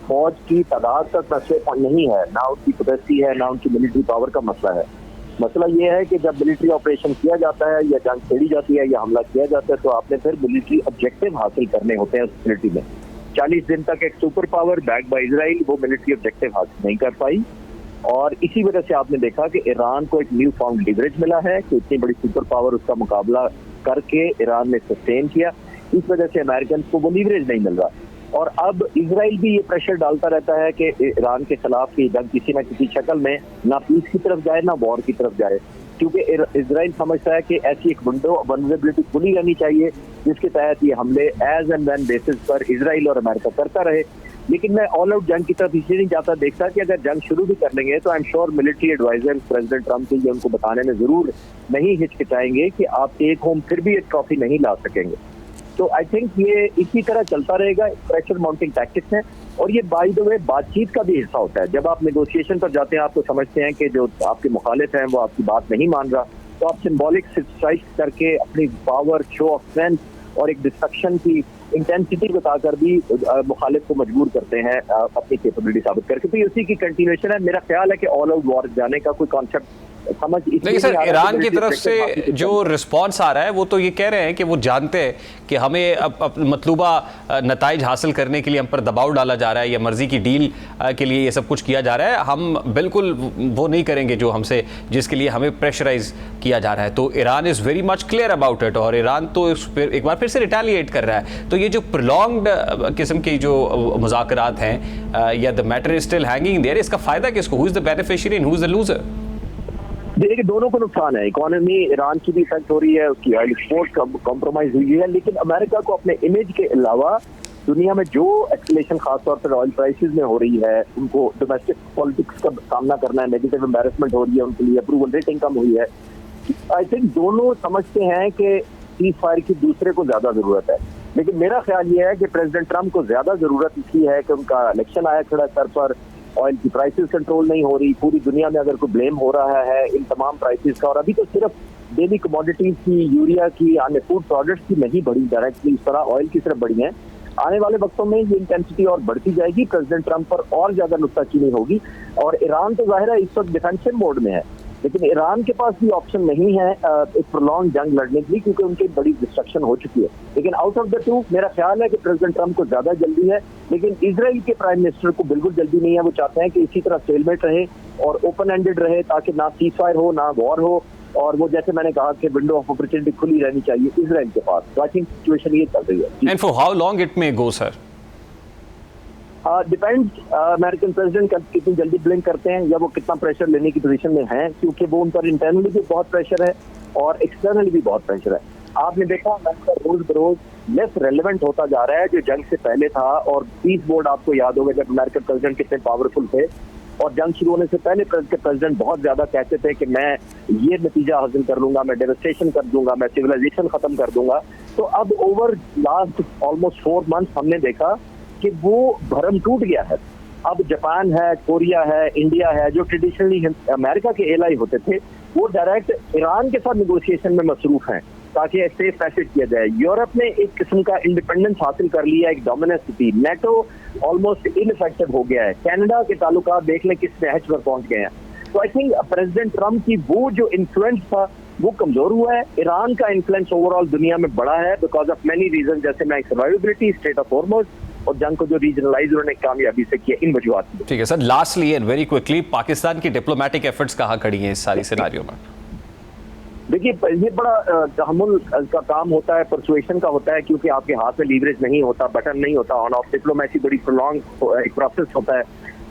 [SPEAKER 4] फौज की तादाद तक मसले नहीं है, ना उनकी कैपेसिटी है, ना उनकी मिलिट्री पावर का मसला है। मसला ये है कि जब मिलिट्री ऑपरेशन किया जाता है या जंग छेड़ी जाती है या हमला किया जाता है तो आपने फिर मिलिट्री ऑब्जेक्टिव हासिल करने होते हैं उस मिलिट्री में। 40 दिन तक एक super power back by Israel वो मिलिट्री ऑब्जेक्टिव हासिल नहीं कर पाई, और इसी वजह से आपने देखा कि ईरान को एक न्यू फाउंड लिवरेज मिला है कि इतनी बड़ी सुपर पावर उसका मुकाबला करके ईरान ने सस्टेन किया। इस वजह से अमेरिकन को वो लिवरेज नहीं मिल रहा, और अब इजराइल भी ये प्रेशर डालता रहता है कि ईरान के खिलाफ ये जंग किसी न किसी शक्ल में ना पीस की तरफ जाए ना वॉर की तरफ जाए, क्योंकि इजराइल समझता है कि ऐसी एक विंडो वल्नरेबिलिटी खुली रहनी चाहिए जिसके तहत ये हमले एज एंड व्हेन बेसिस पर इजराइल और अमेरिका करता रहे। लेकिन मैं ऑल आउट जंग की तरफ इसलिए नहीं जाता, देखता कि अगर जंग शुरू भी कर लेंगे तो I am sure military adviser president Trump के लिए उनको बताने में जरूर नहीं हिचकिचाएंगे कि आप टेक होम फिर भी एक ट्रॉफी नहीं ला सकेंगे। तो आई थिंक ये इसी तरह चलता रहेगा, प्रेशर माउंटिंग टैक्टिक्स हैं, और ये बाय द वे बातचीत का भी हिस्सा होता है। जब आप नेगोशिएशन पर जाते हैं आप तो समझते हैं कि जो आपके मुखालिफ हैं वो आपकी बात नहीं मान रहा, तो आप सिंबॉलिक स्ट्राइक करके अपनी पावर, शो ऑफ स्ट्रेंथ और एक डिस्ट्रक्शन की इंटेंसिटी बताकर भी मुखालिफ को मजबूर करते हैं अपनी कैपेबिलिटी साबित करके। तो ये उसी की कंटिन्यूएशन है। मेरा ख्याल है कि ऑल आउट वॉर जाने का कोई कॉन्सेप्ट समझ
[SPEAKER 1] नहीं सर, ईरान की तरफ से जो रिस्पांस आ रहा है वो तो ये कह रहे हैं कि वो जानते हैं कि हमें अब मतलूबा नताइज हासिल करने के लिए हम पर दबाव डाला जा रहा है या मर्जी की डील के लिए ये सब कुछ किया जा रहा है, हम बिल्कुल वो नहीं करेंगे जो हमसे जिसके लिए हमें प्रेशराइज किया जा रहा है। तो Iran is very much clear about it, और ईरान तो एक बार फिर से रिटेलिएट कर रहा है। तो ये जो प्रोलॉन्ग्ड किस्म की जो मुज़ाकरात हैं या the matter is still hanging there, इसका फ़ायदा किसको? Who is the beneficiary and who is the loser?
[SPEAKER 4] देखिए दोनों को नुकसान है। इकोनॉमी ईरान की भी इफेक्ट हो रही है, उसकी ऑयल एक्सपोर्ट कॉम्प्रोमाइज हुई है, लेकिन अमेरिका को अपने इमेज के अलावा दुनिया में जो एस्केलेशन खासतौर पर ऑयल प्राइसेस में हो रही है, उनको डोमेस्टिक पॉलिटिक्स का सामना करना है, नेगेटिव एम्बैरेसमेंट हो रही है उनके लिए, अप्रूवल रेटिंग कम हुई है। आई थिंक दोनों समझते हैं कि सीज फायर की दूसरे को ज्यादा जरूरत है, लेकिन मेरा ख्याल ये है कि प्रेसिडेंट ट्रम्प को ज्यादा जरूरत इसलिए है कि उनका इलेक्शन आया खड़ा सर पर, ऑयल की प्राइसेस कंट्रोल नहीं हो रही, पूरी दुनिया में अगर कोई ब्लेम हो रहा है इन तमाम प्राइसेस का, और अभी तो सिर्फ डेली कमोडिटीज की, यूरिया की, अन्य फूड प्रोडक्ट्स की नहीं बढ़ी डायरेक्टली, इस तरह ऑयल की सिर्फ बढ़ी है। आने वाले वक्तों में ये इंटेंसिटी और बढ़ती जाएगी, प्रेसिडेंट ट्रम्प पर और ज्यादा नुक्ताचीनी होगी, और ईरान तो जाहिर है इस वक्त डिफेंसिव मोड में है, लेकिन ईरान के पास भी ऑप्शन नहीं है एक प्रोलॉन्ग जंग लड़ने के लिए, क्योंकि उनकी बड़ी डिस्ट्रक्शन हो चुकी है। लेकिन आउट ऑफ द टू मेरा ख्याल है कि प्रेसिडेंट ट्रम्प को ज्यादा जल्दी है, लेकिन इजराइल के प्राइम मिनिस्टर को बिल्कुल जल्दी नहीं है। वो चाहते हैं कि इसी तरह स्टेलमेट रहे और ओपन एंडेड रहे, ताकि ना सीज फायर हो ना वॉर हो, और वो जैसे मैंने कहा कि विंडो ऑफ अपॉर्चुनिटी खुली रहनी चाहिए इजराइल के पास। तो आई थिंक सिचुएशन ये चल रही है।
[SPEAKER 1] And for how long it may go sir?
[SPEAKER 4] Depends American president कितनी जल्दी ब्लिंक करते हैं या वो कितना प्रेशर लेने की पोजीशन में हैं, क्योंकि वो उन पर इंटरनली भी बहुत प्रेशर है और एक्सटर्नली भी बहुत प्रेशर है। आपने देखा अमेरिका रोज बरोज लेस रेलेवेंट होता जा रहा है जो जंग से पहले था, और पीस बोर्ड आपको याद होगा जब अमेरिकन प्रेसिडेंट कितने पावरफुल थे, और जंग शुरू होने से पहले प्रेसिडेंट बहुत ज्यादा कहते थे कि मैं ये नतीजा हासिल कर लूंगा, मैं डेवस्टेशन कर दूंगा, मैं सिविलाइजेशन खत्म कर दूंगा। तो अब ओवर लास्ट ऑलमोस्ट 4 मंथ्स हमने देखा कि वो भरम टूट गया है। अब जापान है, कोरिया है, इंडिया है, जो ट्रेडिशनली अमेरिका के एलाई होते थे, वो डायरेक्ट ईरान के साथ निगोशिएशन में मसरूफ हैं ताकि सेफ पैसेज किया जाए। यूरोप ने एक किस्म का इंडिपेंडेंस हासिल कर लिया, एक डोमिनेंस थी। नेटो ऑलमोस्ट इनइफेक्टिव हो गया है। कनाडा के ताल्लुकात देख लें किस नहज पर पहुंच गए हैं। तो आई थिंक प्रेसिडेंट ट्रम्प की वो जो इन्फ्लुएंस था वो कमजोर हुआ है। ईरान का इन्फ्लुएंस ओवरऑल दुनिया में बड़ा है बिकॉज ऑफ मेनी रीजन, जैसे मैं सर्वाइवेबिलिटी, स्टेट ऑफ हॉर्मोज, और जंग को जो रीजनलाइज उन्होंने कामयाबी से किया, इन वजूहात।
[SPEAKER 1] ठीक है sir, lastly and very quickly, Pakistan की डिप्लोमेटिक एफर्ट्स कहाँ खड़ी हैं इस सारी सिनेरियो में?
[SPEAKER 4] देखिए ये बड़ा तहम्मुल का काम होता है, परसुएशन का होता है, क्योंकि आपके हाथ में लीवरेज नहीं होता, बटन नहीं होता, ऑन ऑफ डिप्लोमेसी बड़ी प्रोलॉन्ग एक प्रोसेस होता है।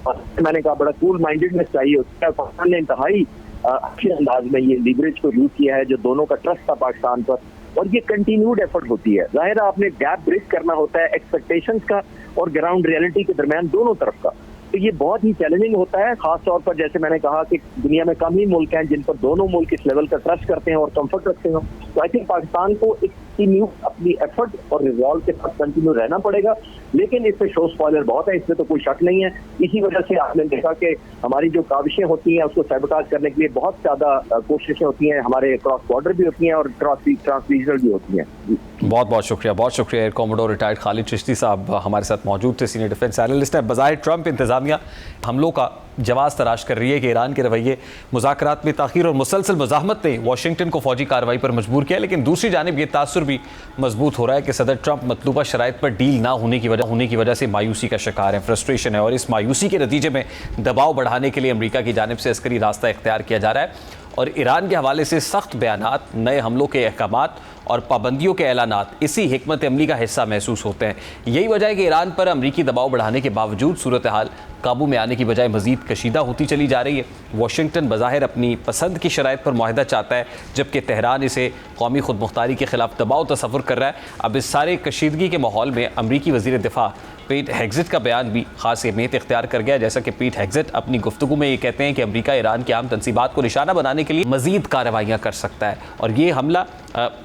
[SPEAKER 4] और मैंने कहा बड़ा कूल माइंडेडनेस चाहिए होता है। पाकिस्तान ने इंतहाई अच्छे अंदाज में ये लीवरेज को यूज किया है, जो दोनों का ट्रस्ट था पाकिस्तान पर, और ये कंटिन्यूड एफर्ट होती है। जाहिर है आपने गैप ब्रिज करना होता है एक्सपेक्टेशंस का और ग्राउंड रियलिटी के दरमियान दोनों तरफ का। तो ये बहुत ही चैलेंजिंग होता है, खासतौर पर जैसे मैंने कहा कि दुनिया में कम ही मुल्क हैं जिन पर दोनों मुल्क इस लेवल का ट्रस्ट करते हैं और कंफर्ट रखते हैं। तो आई थिंक पाकिस्तान को एक कंटिन्यू अपनी एफर्ट और रिजॉल्व के साथ कंटिन्यू रहना पड़ेगा, लेकिन इसमें शो स्पॉइलर बहुत है, इसमें तो कोई शक नहीं है। इसी वजह से आपने देखा कि हमारी जो काविशें होती हैं उसको सैबोटाज करने के लिए बहुत ज्यादा कोशिशें होती हैं, हमारे क्रॉस बॉर्डर भी होती हैं और ट्रांस रीजनल भी होती हैं।
[SPEAKER 1] बहुत बहुत शुक्रिया air commodore retired Khalid Chishti साहब हमारे साथ मौजूद थे, सीनियर डिफेंस एनालिस्ट है। बजाय ट्रंप इंतजामिया हमलों का जवाब तलाश कर रही है कि ईरान के रवैये मुज़ाकरात में ताख़ीर और मुसलसल मज़ाहमत ने वाशिंगटन को फ़ौजी कार्रवाई पर मजबूर किया। लेकिन दूसरी जानिब ये तासुर भी मजबूत हो रहा है कि सदर ट्रंप मतलूबा शराइत पर डील ना होने की वजह से मायूसी का शिकार है, फ्रस्ट्रेशन है, और इस मायूसी के नतीजे में दबाव बढ़ाने के लिए अमरीका की जानिब से अस्करी रास्ता इख्तियार किया जा रहा है और ईरान के हवाले से सख्त बयानात, नए हमलों के अहकामात और पाबंदियों के ऐलानात इसी हिकमत अमली का हिस्सा महसूस होते हैं। यही वजह है कि ईरान पर अमरीकी दबाव बढ़ाने के बावजूद सूरत हाल काबू में आने की बजाय मज़ीद कशीदा होती चली जा रही है। वाशिंगटन बज़ाहिर अपनी पसंद की शराइत पर मुआहदा चाहता है, जबकि तेहरान इसे कौमी खुद मुख्तारी के ख़िलाफ़ दबाव तस्वुर कर रहा है। अब इस सारे कशीदगी के माहौल में अमरीकी वज़ीर दिफा पीट हेग्ज़ेट का बयान भी ख़ास अहमियत इख्तियार कर गया। जैसा कि पीट हेग्ज़ेट अपनी गुफ्तगू में ये कहते हैं कि अमरीका ईरान की आम तनसीबात को निशाना बनाने के लिए मज़ीद कार्रवाइयाँ कर सकता है और ये हमला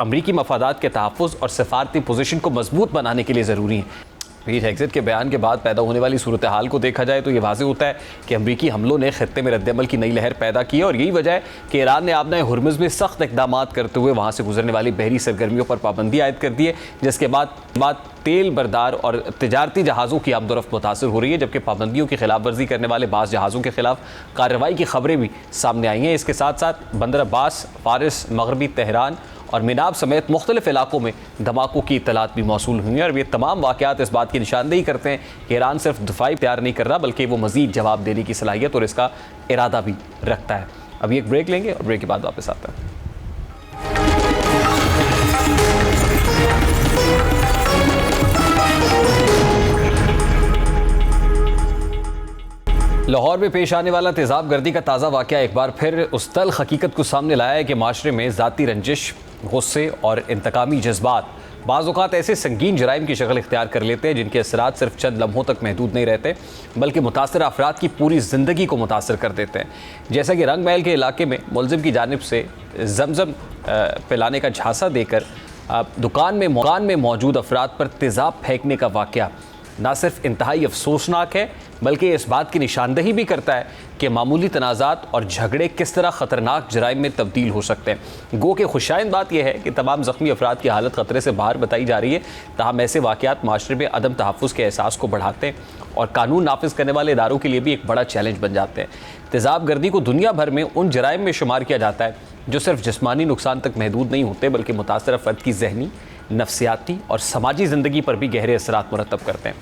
[SPEAKER 1] अमरीकी मफादात के तहफ़्फ़ुज़ और सफारती पोजीशन को मजबूत बनाने के लिए ज़रूरी है। पीट हेग्ज़ेट के बयान के बाद पैदा होने वाली सूरत हाल को देखा जाए तो ये वाज़ेह होता है कि अमरीकी हमलों ने खित्ते में रद्दअमल की नई लहर पैदा की है और यही वजह है कि ईरान ने आबना हुर्मुज़ में सख्त इक़दाम करते हुए वहाँ से गुजरने वाली बहरी सरगर्मियों पर पाबंदी आयद कर दी है, जिसके बाद तेल बरदार और तिजारती जहाज़ों की आमदोरफ्त मुतासर हो रही है, जबकि पाबंदियों की खिलाफ वर्जी करने वाले बाज़ जहाज़ों के खिलाफ कार्रवाई की खबरें भी सामने आई हैं। इसके साथ साथ बंदर अब्बास, फारिस, मगरबी तेहरान और मिनाब समेत मुख्तलिफ इलाकों में धमाकों की इत्तलात भी मौसूल हुई हैं और ये तमाम वाक़यात इस बात की निशानदेही करते हैं कि ईरान सिर्फ दिफाई तैयार नहीं कर रहा बल्कि वो मज़ीद जवाब देने की सलाहियत और इसका इरादा भी रखता है। अभी एक ब्रेक लेंगे और ब्रेक के बाद वापस आते हैं। लाहौर में पेश आने वाला तेज़ाब गर्दी का ताज़ा वाक़या एक बार फिर उस तल्ख़ हकीकत को सामने लाया है कि माशरे में ज़ाती रंजिश, गुस्से और इंतकामी जज्बात बाज़ औक़ात ऐसे संगीन जराइम की शक्ल इख्तियार कर लेते हैं जिनके असरात सिर्फ चंद लम्हों तक महदूद नहीं रहते बल्कि मुतासर अफराद की पूरी ज़िंदगी को मुतासर कर देते हैं। जैसा कि रंग महल के इलाके में मुलजिम की जानिब से जमजम पिलाने का झांसा देकर दुकान में मौजूद अफराद पर तेज़ाब फेंकने का वाक़या ना सिर्फ इंतहाई अफसोसनाक है बल्कि इस बात की निशानदही भी करता है कि मामूली तनाज़ात और झगड़े किस तरह ख़तरनाक जराइम में तब्दील हो सकते हैं। गो के खुशाइन बात यह है कि तमाम ज़ख्मी अफराद की हालत ख़तरे से बाहर बताई जा रही है, ताहम ऐसे वाक़यात माशरे में अदम तहफ़्फ़ुज़ के एहसास को बढ़ाते हैं और कानून नाफिज करने वाले इदारों के लिए भी एक बड़ा चैलेंज बन जाते हैं। तेज़ाब गर्दी को दुनिया भर में उन जराइम में शुमार किया जाता है जो सिर्फ जिस्मानी नुकसान तक महदूद नहीं होते बल्कि मुतासर फ़र्द की ज़हनी, नफ्सियाती और समाजी ज़िंदगी पर भी गहरे असरात मुरतब करते हैं।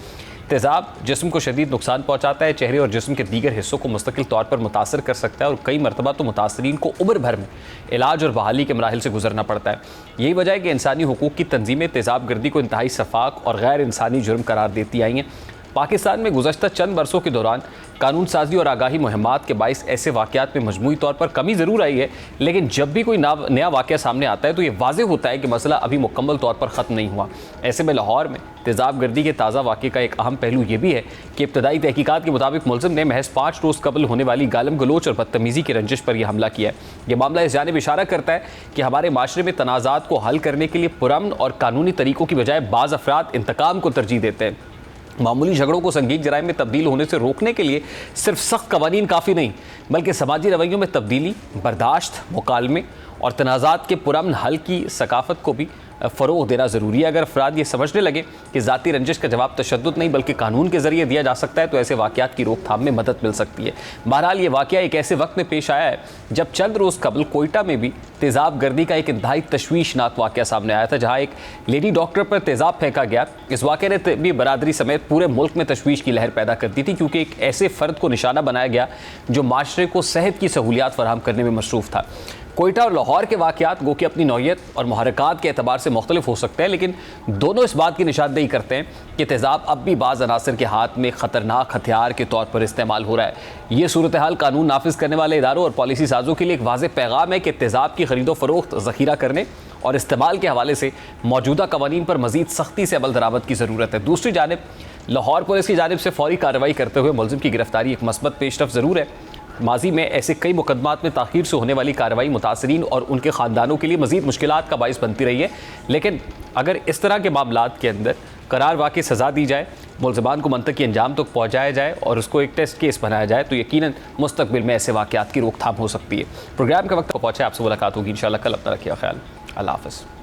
[SPEAKER 1] तेज़ाब जिस्म को शदीद नुकसान पहुँचाता है, चेहरे और जिस्म के दीगर हिस्सों को मुस्तकिल तौर पर मुतासर कर सकता है और कई मरतबा तो मुतासरीन को उम्र भर में इलाज और बहाली के मराहिल से गुजरना पड़ता है। यही वजह है कि इंसानी हुकूक की तंजीमें तेज़ाब गर्दी को इंतहाई सफाक और गैर इंसानी जुर्म करार देती आई हैं। पाकिस्तान में गुज़श्ता चंद बरसों के दौरान कानून साजी और आगाही मुहिम्मात के बाइस ऐसे वाक़यात में मजमूई तौर पर कमी ज़रूर आई है, लेकिन जब भी कोई नया वाक़या सामने आता है तो ये वाज़ेह होता है कि मसला अभी मुकम्मल तौर पर ख़त्म नहीं हुआ। ऐसे में लाहौर में तेज़ाब गर्दी के ताज़ा वाक़े का एक अहम पहलू ये भी है कि इब्तदाई तहकीकात के मुताबिक मुलज़िम ने महज 5 रोज़ कबल होने वाली गालम गलोच और बदतमीज़ी की रंजिश पर यह हमला किया है। यह मामला इस जानिब इशारा करता है कि हमारे माशरे में तनाज़ात को हल करने के लिए पुरअमन और कानूनी तरीक़ों की बजाय बाज़ अफराद इंतकाम को तरजीह देते हैं। मामूली झगड़ों को संगीन जराइम में तब्दील होने से रोकने के लिए सिर्फ सख्त कवानीन काफ़ी नहीं बल्कि समाजी रवैयों में तब्दीली, बर्दाश्त, मुकालमे और तनाज़ात के पुरअमन हल की सकाफ़त को भी फ़रोग़ देना ज़रूरी है। अगर अफराद ये समझने लगे कि ज़ाती रंजिश का जवाब तशद्दुद नहीं बल्कि कानून के ज़रिए दिया जा सकता है तो ऐसे वाक़यात की रोकथाम में मदद मिल सकती है। बहरहाल ये वाक़या एक ऐसे वक्त में पेश आया है जब चंद रोज़ कबल कोयटा में भी तेज़ाब गर्दी का एक इंतहाई तशवीशनाक वाक़या सामने आया था, जहाँ एक लेडी डॉक्टर पर तेज़ाब फेंका गया। इस वाक़े ने तबी बरादरी समेत पूरे मुल्क में तशवीश की लहर पैदा कर दी थी, क्योंकि एक ऐसे फ़र्द को निशाना बनाया गया जो माशरे को सेहत की सहूलियात फराहम करने में मसरूफ़ था। कोयटा और लाहौर के वाक़यात गो कि अपनी नौइयत और मुहर्रिकात के एतबार से मुख्तलिफ हो सकते हैं, लेकिन दोनों इस बात की निशानदेही करते हैं कि तेज़ाब अब भी बाज़ अनासर के हाथ में ख़तरनाक हथियार के तौर पर इस्तेमाल हो रहा है। ये सूरत हाल कानून नाफिज करने वाले इदारों और पॉलिसी साजों के लिए एक वाज़ेह पैगाम है कि तेज़ाब की खरीदो फरोख्त, ज़ख़ीरा करने और इस्तेमाल के हवाले से मौजूदा कवानीन पर मज़ीद सख्ती से अमल दरामद की ज़रूरत है। दूसरी जानिब लाहौर पुलिस की जानिब से फौरी कार्रवाई करते हुए मुलज़िम की गिरफ्तारी एक मस्बत पेशरफ ज़रूर है। माजी में ऐसे कई मुकदमात में ताख़ीर से होने वाली कार्रवाई मुतासरीन और उनके ख़ानदानों के लिए मज़ीद मुश्किलात का बाइस बनती रही है, लेकिन अगर इस तरह के मामलात के अंदर करार वाक़ई सज़ा दी जाए, मुलज़िमान को मंतकी अंजाम तक पहुँचाया जाए और उसको एक टेस्ट केस बनाया जाए तो यकीनन मुस्तक़बिल में ऐसे वाक़यात की रोकथाम हो सकती है। प्रोग्राम के वक्त पहुँचे, आपसे मुलाकात होगी इंशाअल्लाह कल। अपना रखिए ख्याल। अल्लाह हाफ़िज़।